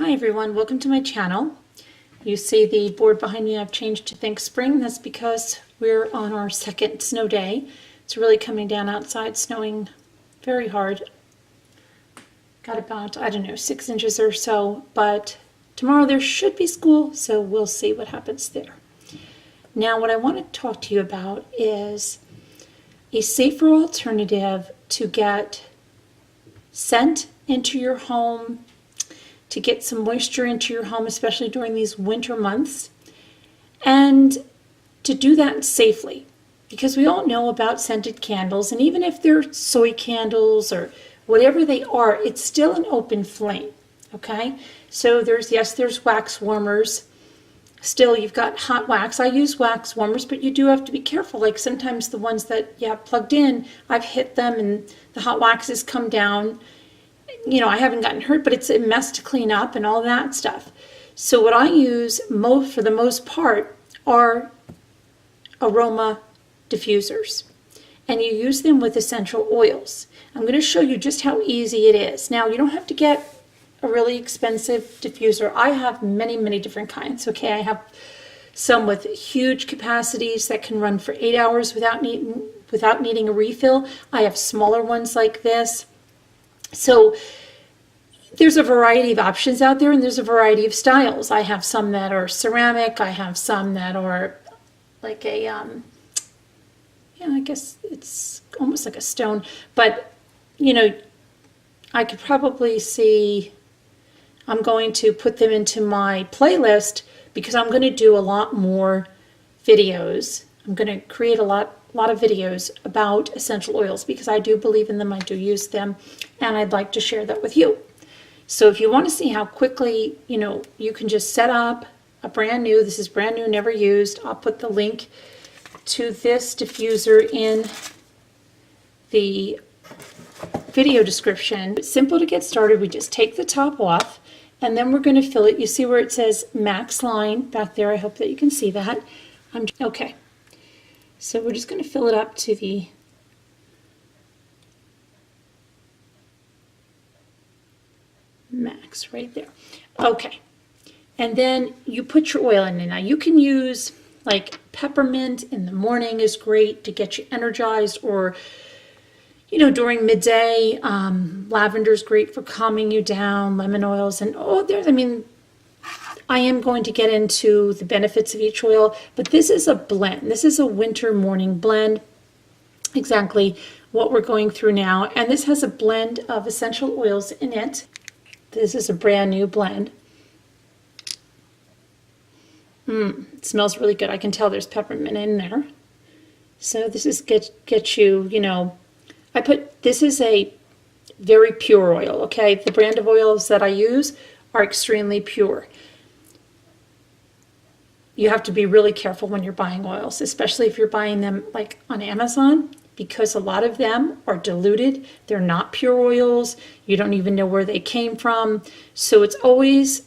Hi everyone, welcome to my channel. You see the board behind me I've changed to Think Spring. That's because we're on our second snow day. It's really coming down outside, snowing very hard. Got about, I don't know, 6 inches or so, but tomorrow there should be school, so we'll see what happens there. Now what I want to talk to you about is a safer alternative to get scent into your home, to get some moisture into your home, especially during these winter months, and to do that safely. Because we all know about scented candles, and even if they're soy candles or whatever they are, it's still an open flame, okay? So there's wax warmers. Still, you've got hot wax. I use wax warmers, but you do have to be careful. Like sometimes the ones that you have plugged in, I've hit them and the hot wax has come down. You know, I haven't gotten hurt, but it's a mess to clean up and all that stuff. So what I use for the most part are aroma diffusers, and you use them with essential oils. I'm going to show you just how easy it is. Now, you don't have to get a really expensive diffuser. I have many different kinds. Okay, I have some with huge capacities that can run for 8 hours without needing a refill. I have smaller ones like this. So there's a variety of options out there, and there's a variety of styles. I have some that are ceramic. I have some that are like a, I guess it's almost like a stone. But, you know, I could probably see, I'm going to put them into my playlist because I'm going to do a lot more videos. I'm going to create a lot of videos about essential oils because I do believe in them, I do use them, and I'd like to share that with you. So if you want to see how quickly, you can just set up a this is brand new, never used, I'll put the link to this diffuser in the video description. It's simple to get started. We just take the top off and then we're going to fill it. You see where it says max line back there? I hope that you can see that. Okay. So we're just going to fill it up to the max right there. Okay. And then you put your oil in. Now you can use like peppermint in the morning is great to get you energized, or during midday. Lavender is great for calming you down. Lemon oils and I am going to get into the benefits of each oil, but this is a blend. This is a winter morning blend, exactly what we're going through now. And this has a blend of essential oils in it. This is a brand new blend. It smells really good. I can tell there's peppermint in there. So this is get you, this is a very pure oil, okay? The brand of oils that I use are extremely pure. You have to be really careful when you're buying oils, especially if you're buying them like on Amazon, because a lot of them are diluted. They're not pure oils. You don't even know where they came from. So it's always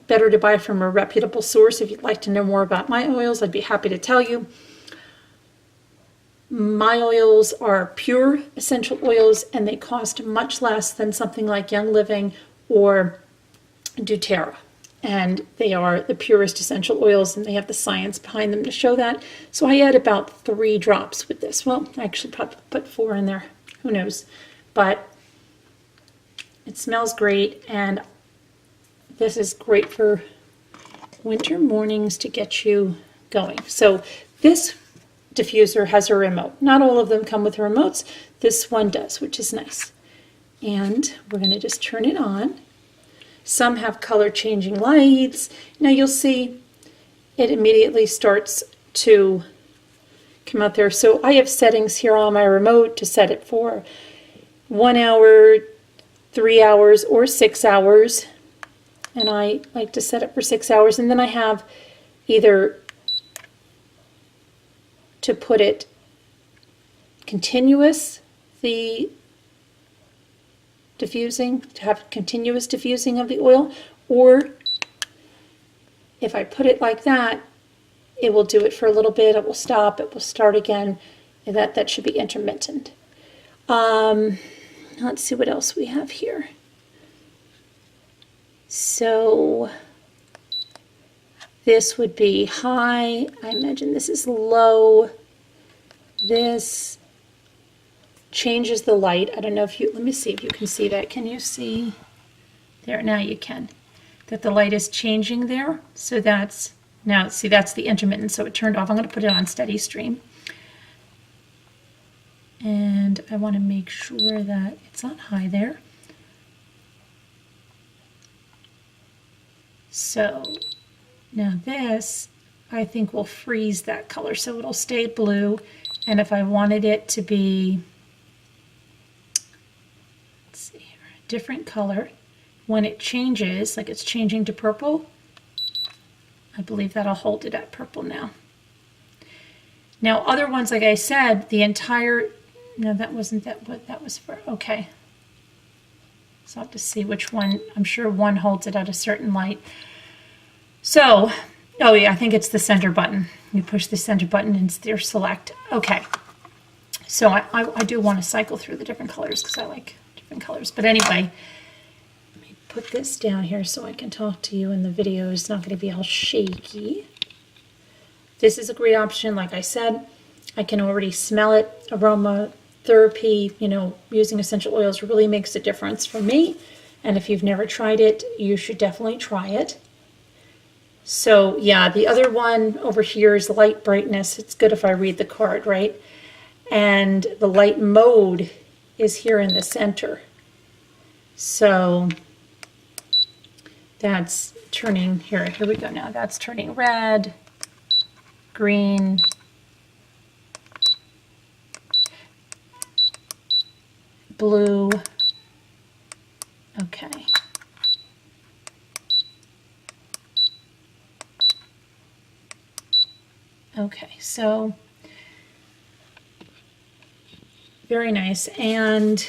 better to buy from a reputable source. If you'd like to know more about my oils, I'd be happy to tell you. My oils are pure essential oils, and they cost much less than something like Young Living or doTERRA. And they are the purest essential oils, and they have the science behind them to show that. So I add about 3 drops with this. Well, I actually probably put 4 in there. Who knows? But it smells great, and this is great for winter mornings to get you going. So this diffuser has a remote. Not all of them come with remotes. This one does, which is nice. And we're going to just turn it on. Some have color changing lights. Now you'll see it immediately starts to come out there. So I have settings here on my remote to set it for 1 hour, 3 hours, or 6 hours. And I like to set it for 6 hours. And then I have either to put it continuous, the diffusing, to have continuous diffusing of the oil, or if I put it like that, it will do it for a little bit, it will stop, it will start again, and that should be intermittent. Let's see what else we have here. So this would be high. I imagine this is low. This changes the light. I don't know if you, let me see if you can see that. Can you see? There, now you can. That the light is changing there. So that's, now see, that's the intermittent, so it turned off. I'm going to put it on steady stream. And I want to make sure that it's not high there. So now this, I think, will freeze that color. So it'll stay blue. And if I wanted it to be, let's see here, a different color, when it changes, like it's changing to purple, I believe that'll hold it at purple now. Now other ones, like I said, the entire, no, that wasn't that, what that was for, okay. So I'll have to see which one, I'm sure one holds it at a certain light. So, oh yeah, I think it's the center button. You push the center button and there select. Okay, so I do want to cycle through the different colors because I like different colors. But anyway, let me put this down here so I can talk to you, and the video is not going to be all shaky. This is a great option. Like I said, I can already smell it. Aromatherapy, you know, using essential oils really makes a difference for me. And if you've never tried it, you should definitely try it. So yeah, the other one over here is light brightness. It's good if I read the card, right? And the light mode is here in the center. So that's turning, here we go now. That's turning red, green, blue. Okay. Okay, so very nice. And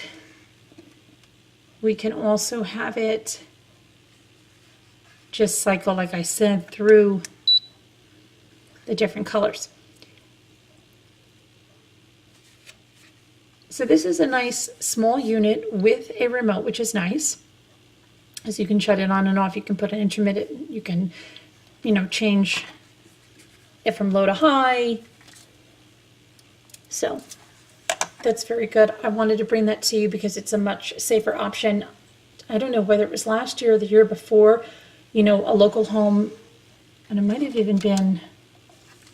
we can also have it just cycle, like I said, through the different colors. So this is a nice small unit with a remote, which is nice, as you can shut it on and off. You can put an intermittent, you can, you know, change it from low to high. So that's very good. I wanted to bring that to you because it's a much safer option. I don't know whether it was last year or the year before, you know, a local home, and it might have even been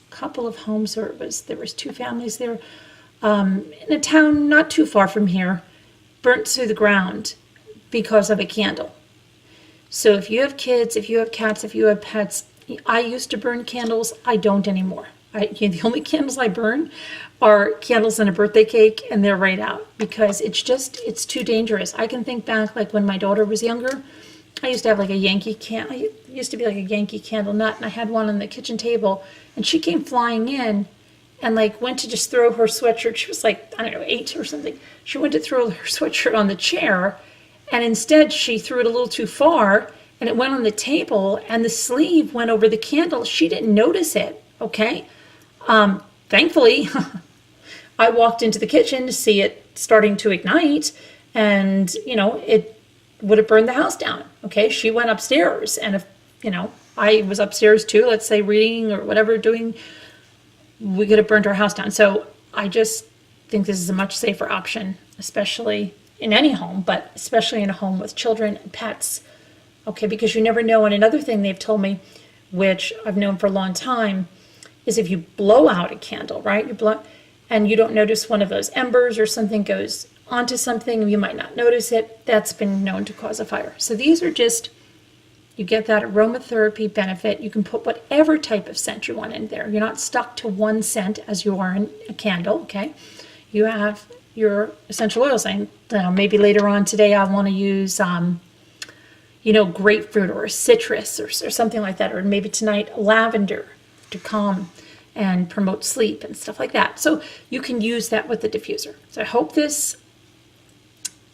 a couple of homes, or there was two families there, in a town not too far from here, burnt to the ground because of a candle. So if you have kids, if you have cats, if you have pets, I used to burn candles. I don't anymore. The only candles I burn are candles and a birthday cake, and they're right out because it's too dangerous. I can think back, like when my daughter was younger, I used to have like a Yankee candle. I used to be like a Yankee candle nut, and I had one on the kitchen table, and she came flying in and like went to just throw her sweatshirt. She was like, I don't know, 8 or something. She went to throw her sweatshirt on the chair, and instead she threw it a little too far, and it went on the table, and the sleeve went over the candle. She didn't notice it, okay? Thankfully, I walked into the kitchen to see it starting to ignite, and, you know, it would have burned the house down, okay? She went upstairs, and if, you know, I was upstairs too, let's say reading or whatever, doing, we could have burned our house down. So I just think this is a much safer option, especially in any home, but especially in a home with children and pets. Okay, because you never know. And another thing they've told me, which I've known for a long time, is if you blow out a candle, right? You blow, and you don't notice one of those embers or something goes onto something, you might not notice it. That's been known to cause a fire. So these are just, you get that aromatherapy benefit. You can put whatever type of scent you want in there. You're not stuck to one scent as you are in a candle, okay? You have your essential oils. And maybe later on today I want to use you know, grapefruit or citrus or something like that, or maybe tonight lavender to calm and promote sleep and stuff like that. So you can use that with the diffuser. So I hope this,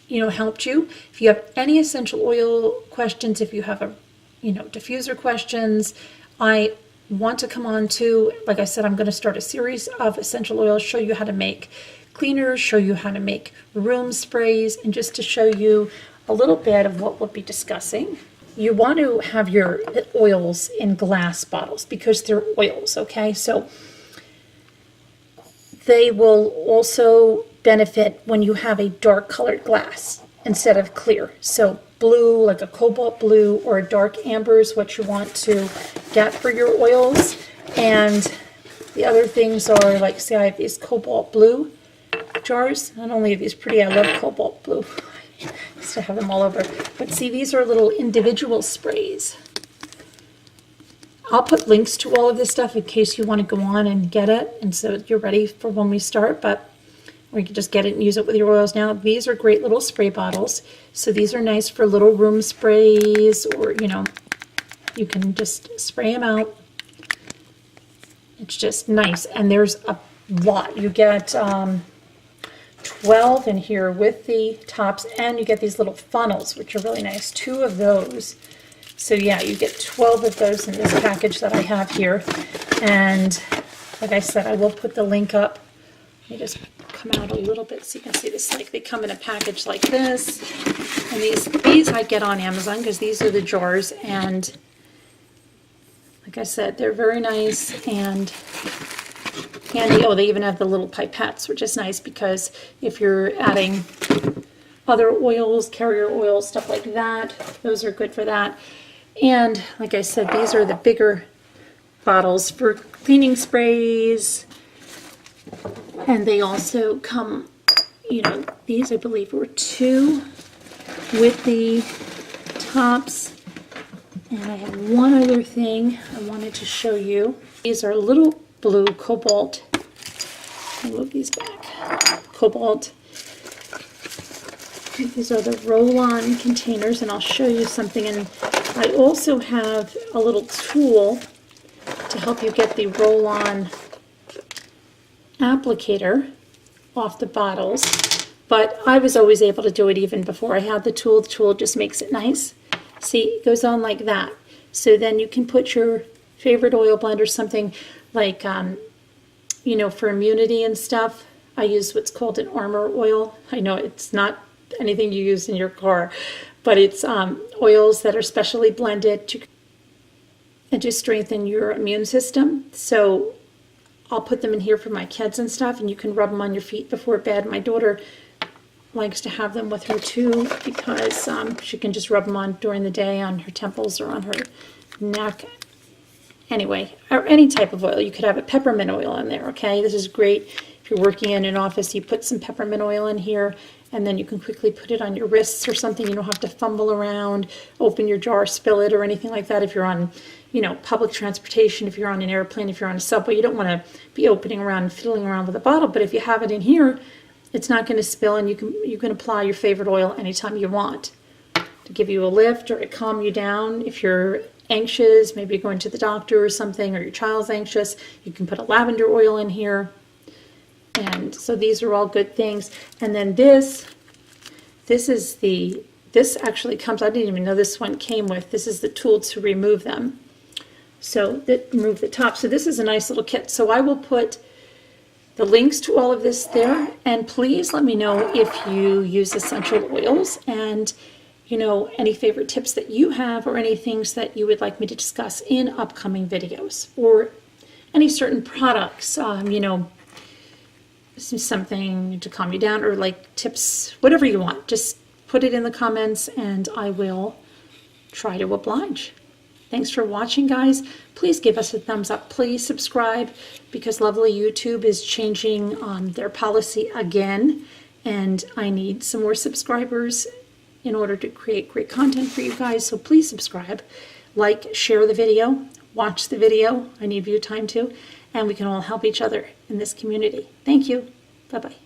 you know, helped you. If you have any essential oil questions, if you have a, you know, diffuser questions, I want to come on to, like I said, I'm going to start a series of essential oils, show you how to make cleaners, show you how to make room sprays, and just to show you a little bit of what we'll be discussing. you want to have your oils in glass bottles because they're oils, okay? So they will also benefit when you have a dark colored glass instead of clear. So blue, like a cobalt blue or a dark amber is what you want to get for your oils. And the other things are, like, say I have these cobalt blue jars. Not only are these pretty, I love cobalt blue. I used to have them all over. But see, these are little individual sprays. I'll put links to all of this stuff in case you want to go on and get it, and so you're ready for when we start, but or you can just get it and use it with your oils now. These are great little spray bottles. So these are nice for little room sprays, or, you know, you can just spray them out. It's just nice. And there's a lot. You get 12 in here with the tops, and you get these little funnels, which are really nice. 2 of those. So yeah, you get 12 of those in this package that I have here. And like I said, I will put the link up. Let me just come out a little bit so you can see this. Like, they come in a package like this. And these I get on Amazon because these are the jars. And like I said, they're very nice and handy. Oh, they even have the little pipettes, which is nice because if you're adding other oils, carrier oils, stuff like that, those are good for that. And like I said, these are the bigger bottles for cleaning sprays. And they also come, you know, these I believe were 2 with the tops. And I have one other thing I wanted to show you. These are little blue cobalt. I'll move these back. Cobalt. These are the roll-on containers, and I'll show you something. And I also have a little tool to help you get the roll-on applicator off the bottles, but I was always able to do it even before I had the tool. The tool just makes it nice. See, it goes on like that. So then you can put your favorite oil blend or something like, you know, for immunity and stuff. I use what's called an armor oil. I know it's not anything you use in your car, but it's oils that are specially blended to strengthen your immune system. So I'll put them in here for my kids and stuff, and you can rub them on your feet before bed. My daughter likes to have them with her too because she can just rub them on during the day on her temples or on her neck. Anyway, or any type of oil. You could have a peppermint oil in there, okay? This is great. If you're working in an office, you put some peppermint oil in here, and then you can quickly put it on your wrists or something. You don't have to fumble around, open your jar, spill it, or anything like that. If you're on, you know, public transportation, if you're on an airplane, if you're on a subway, you don't want to be opening around and fiddling around with a bottle. But if you have it in here, it's not going to spill, and you can apply your favorite oil anytime you want to give you a lift or to calm you down. If you're anxious, maybe going to the doctor or something, or your child's anxious, you can put a lavender oil in here. And so these are all good things. And then this actually comes, I didn't even know this one came with, this is the tool to remove them. So that remove the top. So this is a nice little kit. So I will put the links to all of this there, and please let me know if you use essential oils and, you know, any favorite tips that you have or any things that you would like me to discuss in upcoming videos, or any certain products, you know, something to calm you down, or like tips, whatever you want. Just put it in the comments and I will try to oblige. Thanks for watching, guys. Please give us a thumbs up. Please subscribe, because lovely YouTube is changing their policy again, and I need some more subscribers in order to create great content for you guys. So please subscribe, like, share the video, watch the video. I need view time too, and we can all help each other in this community. Thank you. Bye-bye.